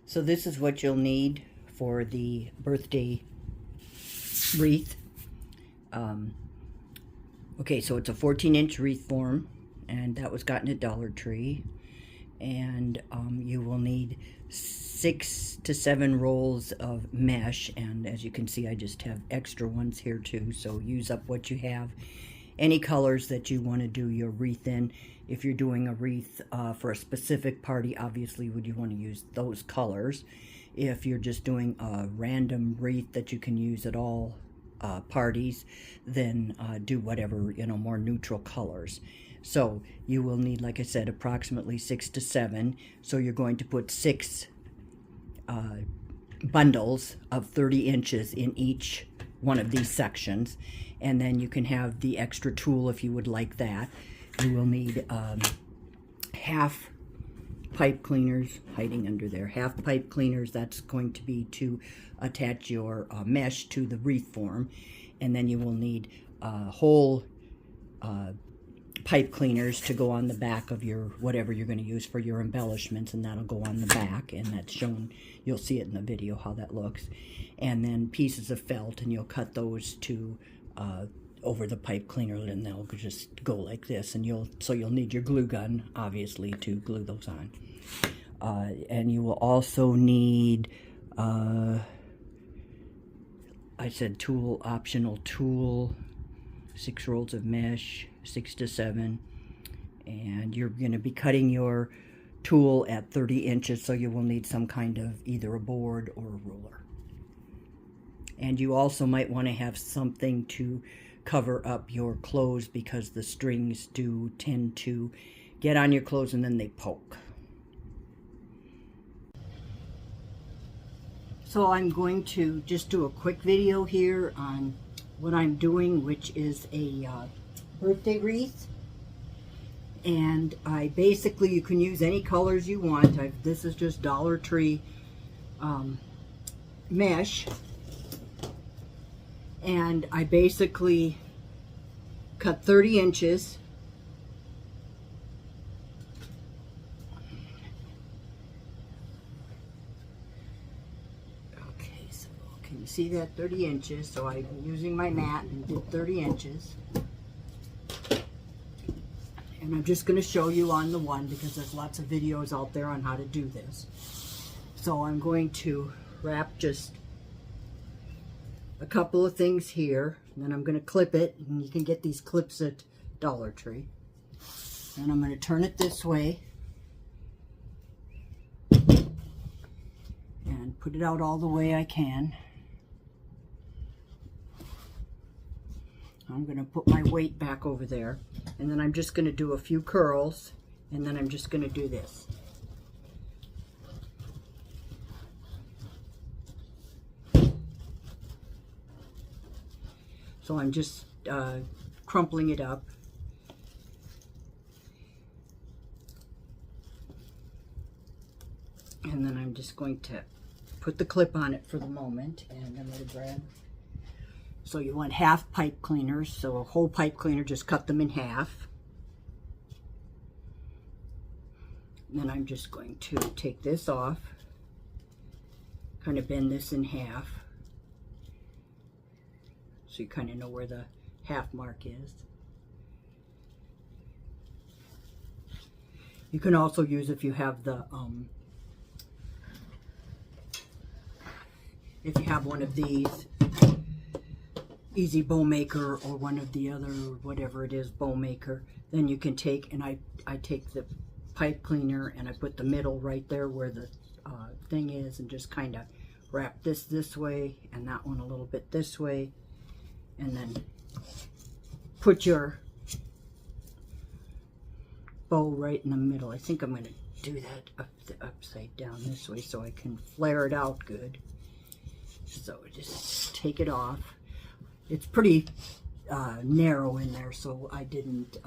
So this is what you'll need for the birthday wreath. Okay, so it's a 14-inch wreath form, and that was gotten at Dollar Tree. And you will need 6 to 7 rolls of mesh, and as you can see, I just have extra ones here too, so use up what you have. Any colors that you want to do your wreath in. If you're doing a wreath for a specific party, obviously would you want to use those colors. If you're just doing a random wreath that you can use at all parties, then do whatever, more neutral colors. So you will need, like I said, approximately 6 to 7. So you're going to put 6 bundles of 30 inches in each one of these sections. And then you can have the extra tool if you would like that. You will need half pipe cleaners, hiding under there, half pipe cleaners. That's going to be to attach your mesh to the wreath form. And then you will need whole pipe cleaners to go on the back of your whatever you're going to use for your embellishments, and that'll go on the back, and that's shown, you'll see it in the video how that looks. And then pieces of felt, and you'll cut those to over the pipe cleaner, and they'll just go like this, and you'll need your glue gun obviously to glue those on. And you will also need I said tool, optional tool, 6 rolls of mesh, 6 to 7, and you're going to be cutting your tool at 30 inches, so you will need some kind of either a board or a ruler. And you also might want to have something to cover up your clothes, because the strings do tend to get on your clothes and then they poke. So I'm going to just do a quick video here on what I'm doing, which is a birthday wreath. And I basically, you can use any colors you want. This is just Dollar Tree mesh. And I basically cut 30 inches. Okay, so can you see that 30 inches? So I'm using my mat and did 30 inches. And I'm just going to show you on the one, because there's lots of videos out there on how to do this. So I'm going to wrap just a couple of things here, and then I'm going to clip it, and you can get these clips at Dollar Tree. And I'm going to turn it this way and put it out all the way I can. I'm going to put my weight back over there, and then I'm just going to do a few curls, and then I'm just going to do this. So I'm just crumpling it up. And then I'm just going to put the clip on it for the moment, and I'm going to grab. So you want half pipe cleaners, so a whole pipe cleaner, just cut them in half. And then I'm just going to take this off, kind of bend this in half, so you kind of know where the half mark is. You can also use, if you have the if you have one of these Easy Bow Maker, or one of the other, whatever it is, Bow Maker, then you can take, and I take the pipe cleaner and I put the middle right there where the thing is, and just kind of wrap this way and that one a little bit this way, and then put your bow right in the middle. I think I'm going to do that upside down this way so I can flare it out good. So just take it off. It's pretty narrow in there, so I didn't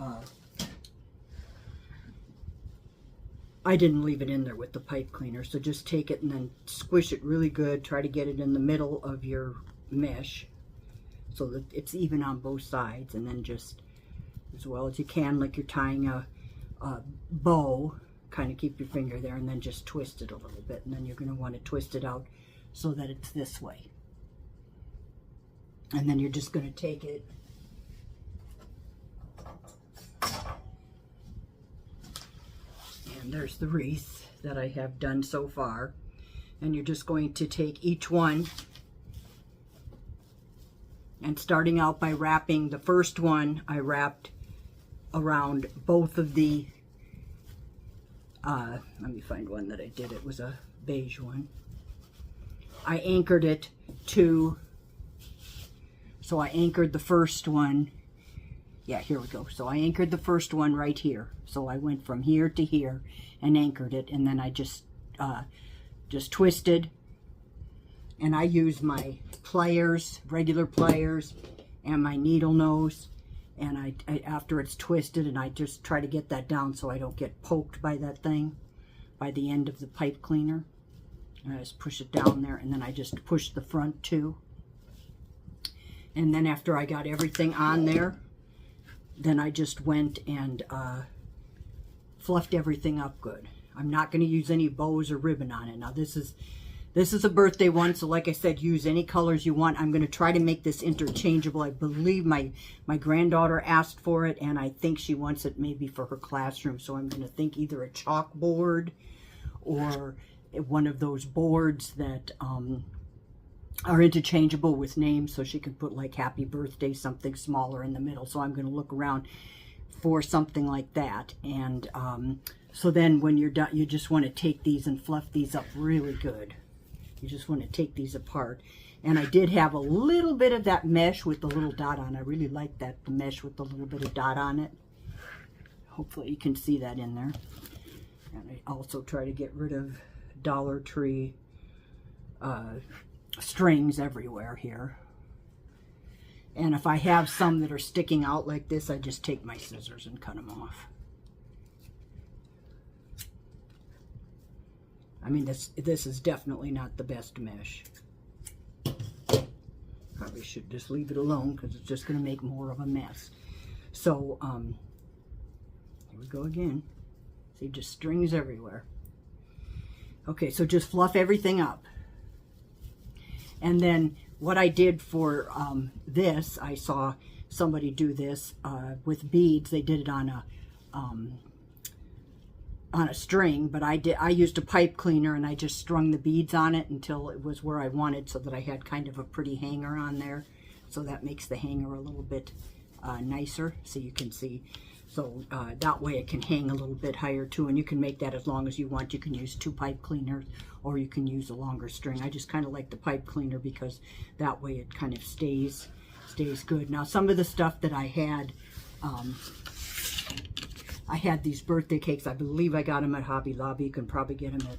leave it in there with the pipe cleaner. So just take it and then squish it really good. Try to get it in the middle of your mesh so that it's even on both sides, and then just as well as you can, like you're tying a bow, kind of keep your finger there and then just twist it a little bit, and then you're going to want to twist it out so that it's this way. And then you're just going to take it and there's the wreath that I have done so far, and you're just going to take each one and starting out by wrapping the first one. I wrapped around both of the let me find one that I did. It was a beige one. I anchored it to, so I anchored the first one. Yeah, here we go. So I anchored the first one right here. So I went from here to here and anchored it, and then I just twisted, and I use my pliers, regular pliers, and my needle nose, and I after it's twisted, and I just try to get that down so I don't get poked by that thing, by the end of the pipe cleaner. And I just push it down there, and then I just push the front too. And then after I got everything on there, then I just went and fluffed everything up good. I'm not going to use any bows or ribbon on it. Now this is a birthday one, so like I said, use any colors you want. I'm going to try to make this interchangeable. I believe my granddaughter asked for it, and I think she wants it maybe for her classroom. So I'm going to think either a chalkboard or one of those boards that are interchangeable with names, so she can put like happy birthday, something smaller in the middle. So I'm going to look around for something like that. And so then when you're done, you just want to take these and fluff these up really good. You just want to take these apart. And I did have a little bit of that mesh with the little dot on. I really like that, the mesh with the little bit of dot on it. Hopefully you can see that in there. And I also try to get rid of Dollar Tree strings everywhere here. And if I have some that are sticking out like this, I just take my scissors and cut them off. I mean, this is definitely not the best mesh. Probably should just leave it alone because it's just going to make more of a mess. So, here we go again. See, just strings everywhere. Okay, so just fluff everything up. And then what I did for this, I saw somebody do this with beads. They did it on a string, but I used a pipe cleaner, and I just strung the beads on it until it was where I wanted, so that I had kind of a pretty hanger on there. So that makes the hanger a little bit nicer, so you can see. So that way it can hang a little bit higher too, and you can make that as long as you want. You can use 2 pipe cleaners, or you can use a longer string. I just kind of like the pipe cleaner because that way it kind of stays good. Now some of the stuff that I had these birthday cakes. I believe I got them at Hobby Lobby. You can probably get them at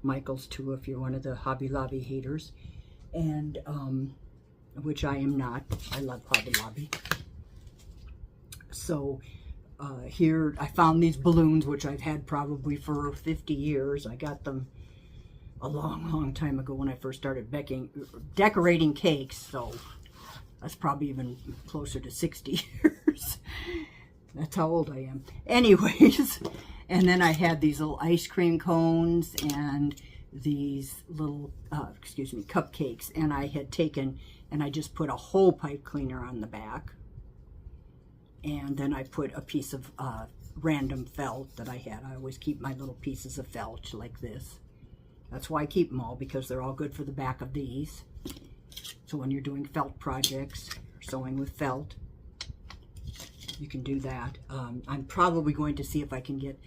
Michael's too if you're one of the Hobby Lobby haters, and which I am not. I love Hobby Lobby. So here I found these balloons, which I've had probably for 50 years. I got them a long time ago when I first started decorating cakes, so that's probably even closer to 60 years. That's how old I am. Anyways, and then I had these little ice cream cones and these little, cupcakes, and I had taken and I just put a whole pipe cleaner on the back. And then I put a piece of random felt that I had. I always keep my little pieces of felt like this. That's why I keep them all, because they're all good for the back of these. So when you're doing felt projects, or sewing with felt, you can do that. I'm probably going to see if I can get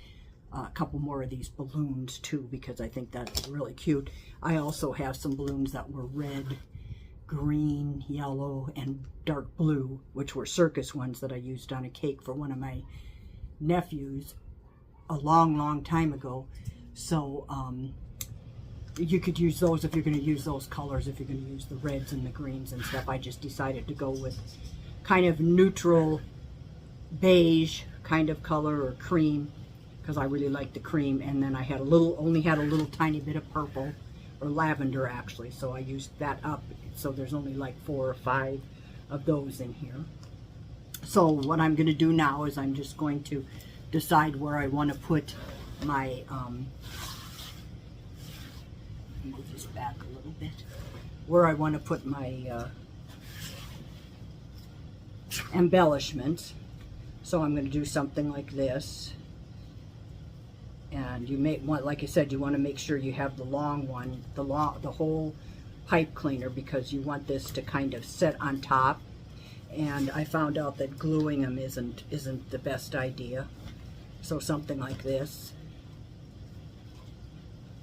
a couple more of these balloons too, because I think that's really cute. I also have some balloons that were red, green, yellow, and dark blue, which were circus ones that I used on a cake for one of my nephews a long time ago. So you could use those if you're going to use those colors, if you're going to use the reds and the greens and stuff. I just decided to go with kind of neutral beige kind of color, or cream, because I really like the cream. And then I had only had a little tiny bit of purple, or lavender actually, so I used that up. So there's only like 4 or 5 of those in here. So what I'm going to do now is I'm just going to decide where I want to put my, move this back a little bit, where I want to put my embellishments. So I'm going to do something like this. And you may want, like I said, you want to make sure you have the long one, the whole pipe cleaner, because you want this to kind of sit on top. And I found out that gluing them isn't the best idea. So something like this.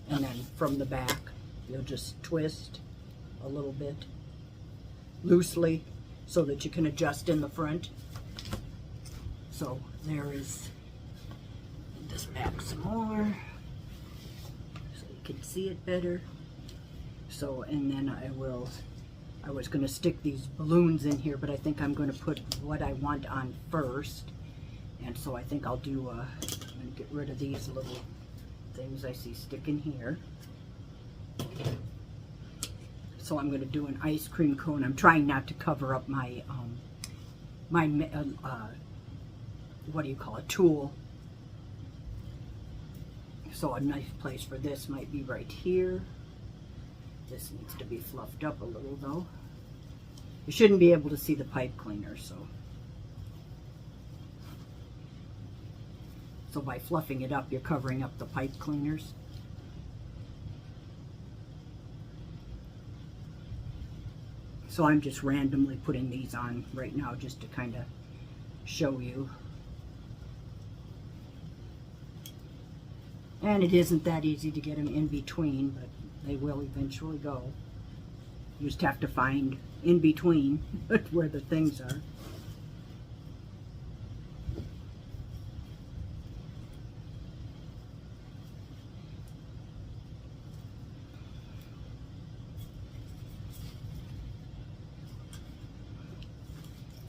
And then from the back, you'll just twist a little bit loosely so that you can adjust in the front. So there is this back some more so you can see it better. So, and then I was going to stick these balloons in here, but I think I'm going to put what I want on first. And so I think I'll do, I'm going to get rid of these little things I see sticking here. So I'm going to do an ice cream cone. I'm trying not to cover up my, what do you call it, tool. So a nice place for this might be right here. This needs to be fluffed up a little though. You shouldn't be able to see the pipe cleaner, so by fluffing it up, you're covering up the pipe cleaners. So I'm just randomly putting these on right now just to kind of show you. And it isn't that easy to get them in between, but they will eventually go. You just have to find in between where the things are.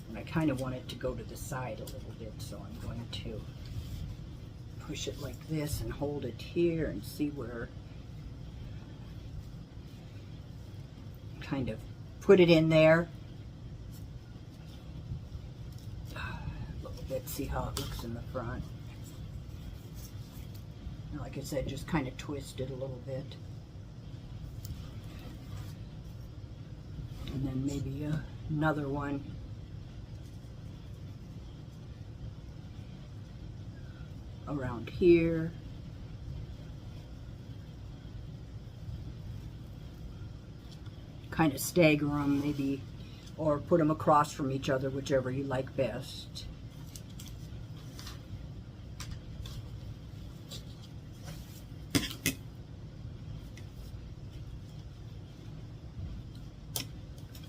And I kind of want it to go to the side a little bit, so I'm going to push it like this and hold it here and see where, kind of put it in there a little bit, see how it looks in the front. And like I said, just kind of twist it a little bit. And then maybe another one. Around here. Kind of stagger them maybe, or put them across from each other, whichever you like best.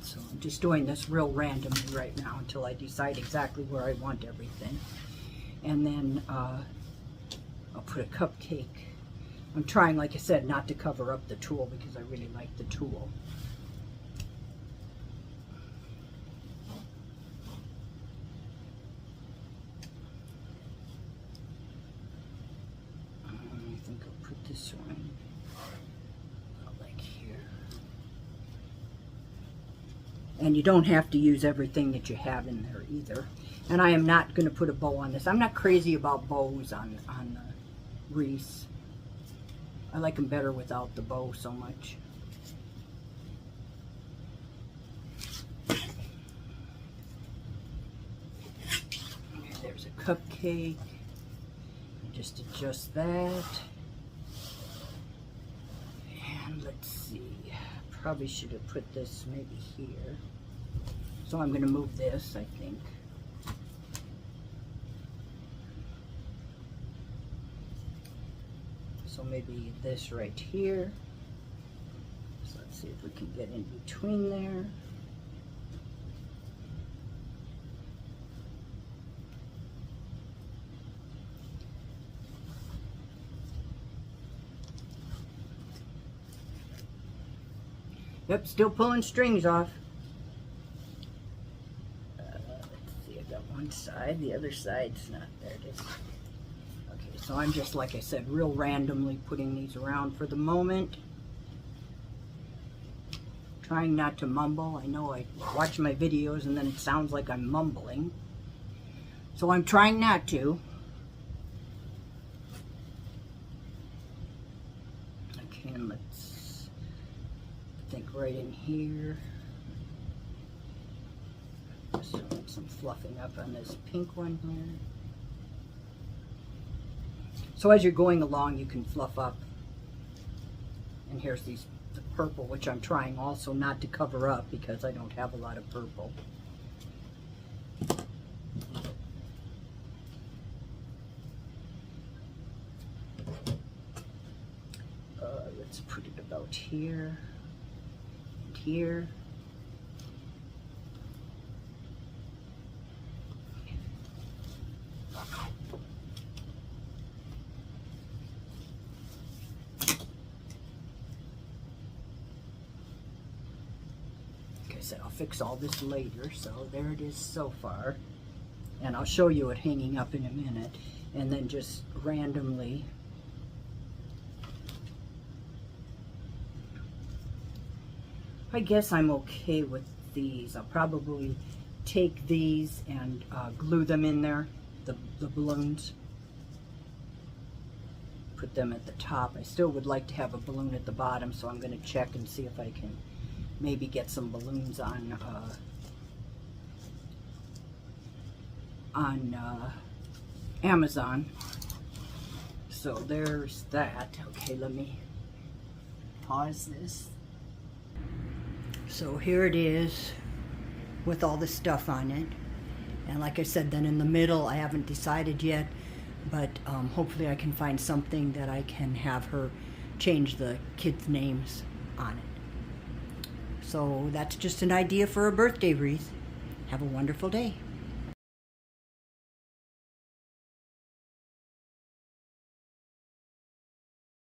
So I'm just doing this real randomly right now until I decide exactly where I want everything. And then I'll put a cupcake. I'm trying, like I said, not to cover up the tool because I really like the tool. I think I'll put this one like here. And you don't have to use everything that you have in there either. And I am not going to put a bow on this. I'm not crazy about bows on the wreaths. I like them better without the bow so much. There's a cupcake. Just adjust that. And let's see. Probably should have put this maybe here. So I'm going to move this, I think. So maybe this right here. So let's see if we can get in between there. Yep, still pulling strings off. Let's see, I got one side, the other side's not. There it is. Okay, so I'm just, like I said, real randomly putting these around for the moment. Trying not to mumble. I know I watch my videos and then it sounds like I'm mumbling. So I'm trying not to. right in here. Just some fluffing up on this pink one here. So as you're going along, you can fluff up. And here's the purple, which I'm trying also not to cover up because I don't have a lot of purple. Let's put it about here and here. Like I said, I'll fix all this later, so there it is so far. And I'll show you it hanging up in a minute. And then just randomly I guess I'm okay with these. I'll probably take these and glue them in there, the balloons. Put them at the top. I still would like to have a balloon at the bottom, so I'm going to check and see if I can maybe get some balloons on Amazon. So there's that. Okay, let me pause this. So here it is with all the stuff on it. And like I said, then in the middle, I haven't decided yet, but hopefully I can find something that I can have her change the kids' names on it. So that's just an idea for a birthday wreath. Have a wonderful day.